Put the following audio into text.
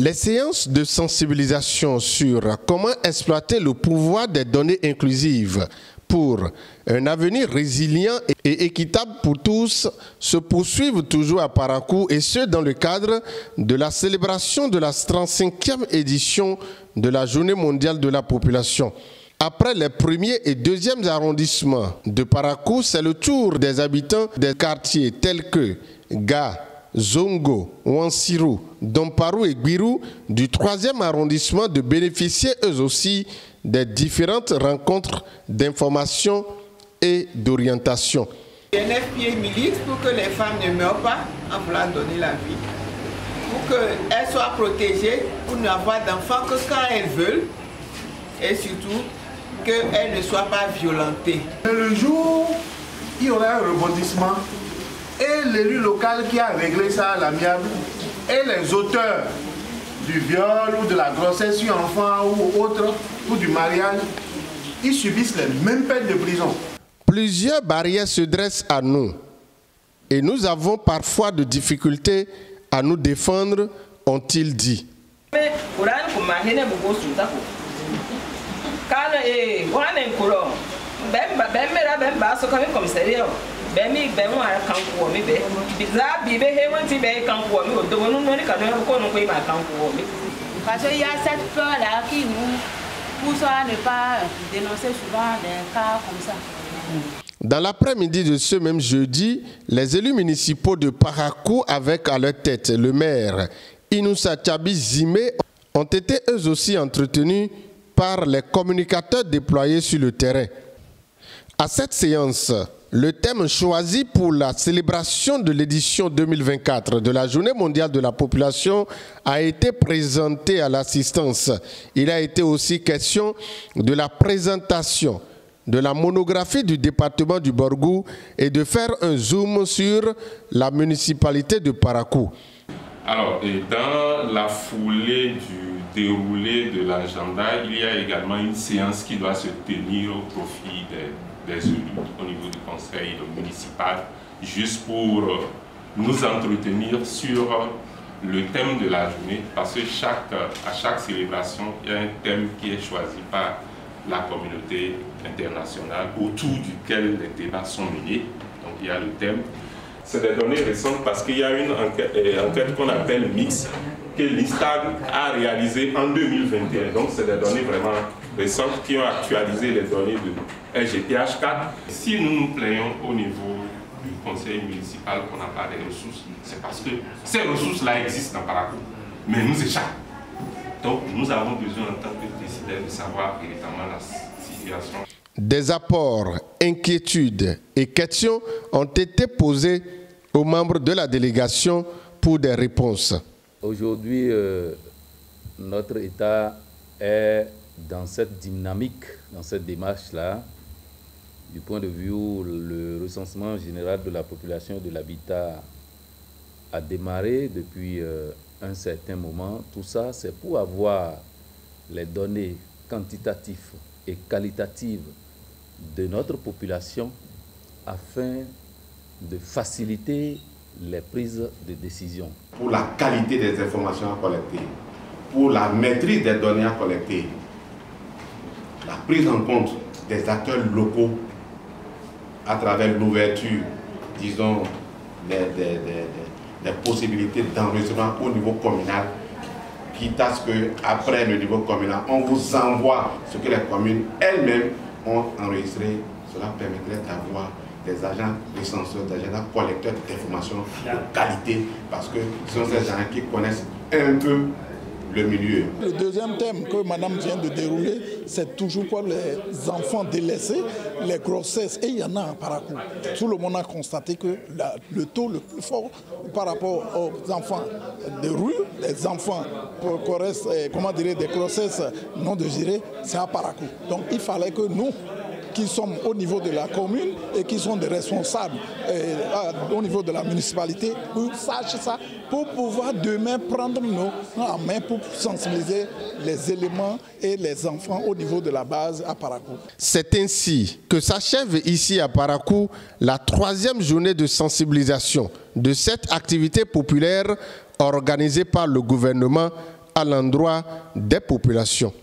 Les séances de sensibilisation sur comment exploiter le pouvoir des données inclusives pour un avenir résilient et équitable pour tous se poursuivent toujours à Parakou, et ce dans le cadre de la célébration de la 35e édition de la Journée mondiale de la population. Après les premiers et deuxièmes arrondissements de Parakou, c'est le tour des habitants des quartiers tels que Ga, Zongo, Wansiro, Domparu et Gbiru du 3e arrondissement de bénéficier eux aussi des différentes rencontres d'information et d'orientation. Le NFPA milite pour que les femmes ne meurent pas en voulant donner la vie, pour qu'elles soient protégées, pour n'avoir d'enfants que quand elles veulent, et surtout qu'elles ne soient pas violentées. Le jour, il y aura un rebondissement, et l'élu local qui a réglé ça à l'amiable, et les auteurs du viol ou de la grossesse sur enfant ou autre, ou du mariage, ils subissent les mêmes peines de prison. Plusieurs barrières se dressent à nous et nous avons parfois de difficultés à nous défendre, ont-ils dit. Parce qu'il y a cette peur-là qui nous pousse à ne pas dénoncer souvent des cas comme ça. Dans l'après-midi de ce même jeudi, les élus municipaux de Parakou, avec à leur tête le maire Inoussa Tchabi Zimé, ont été eux aussi entretenus par les communicateurs déployés sur le terrain. À cette séance, le thème choisi pour la célébration de l'édition 2024 de la Journée mondiale de la population a été présenté à l'assistance. Il a été aussi question de la présentation de la monographie du département du Borgou et de faire un zoom sur la municipalité de Parakou. Alors, et dans la foulée du déroulé de l'agenda, il y a également une séance qui doit se tenir au profit des élus au niveau du conseil municipal, juste pour nous entretenir sur le thème de la journée, parce que à chaque célébration, il y a un thème qui est choisi par la communauté internationale autour duquel les débats sont menés. Donc il y a le thème. C'est des données récentes parce qu'il y a une enquête qu'on appelle MIX que l'INSTAG a réalisée en 2021. Donc c'est des données vraiment récentes qui ont actualisé les données de LGPH4. Si nous nous plaignons au niveau du conseil municipal qu'on n'a pas de ressources, c'est parce que ces ressources-là existent dans Parakou, mais nous échappent. Donc nous avons besoin en tant que décideurs de savoir véritablement la situation. Des apports, inquiétudes et questions ont été posés aux membres de la délégation pour des réponses. Aujourd'hui, notre État est dans cette dynamique, dans cette démarche-là, du point de vue où le recensement général de la population et de l'habitat a démarré depuis un certain moment. Tout ça, c'est pour avoir les données quantitatives et qualitatives de notre population afin de faciliter les prises de décision. Pour la qualité des informations à collecter, pour la maîtrise des données à collecter, la prise en compte des acteurs locaux à travers l'ouverture, disons, des possibilités d'enregistrement au niveau communal, quitte à ce qu'après le niveau communal, on vous envoie ce que les communes elles-mêmes ont enregistré. Cela permettrait d'avoir des agents recenseurs, des agents collecteurs d'informations de qualité, parce que ce sont ces gens qui connaissent un peu le milieu. Le deuxième thème que madame vient de dérouler, c'est toujours pour les enfants délaissés, les grossesses, et il y en a à Parakou. Tout le monde a constaté que le taux le plus fort par rapport aux enfants de rue, les enfants des grossesses non désirées, c'est à Parakou. Donc il fallait que nous, qui sommes au niveau de la commune et qui sont des responsables au niveau de la municipalité, pour sachions ça, pour pouvoir demain prendre nos en main pour sensibiliser les éléments et les enfants au niveau de la base à Parakou. C'est ainsi que s'achève ici à Parakou la 3e journée de sensibilisation de cette activité populaire organisée par le gouvernement à l'endroit des populations.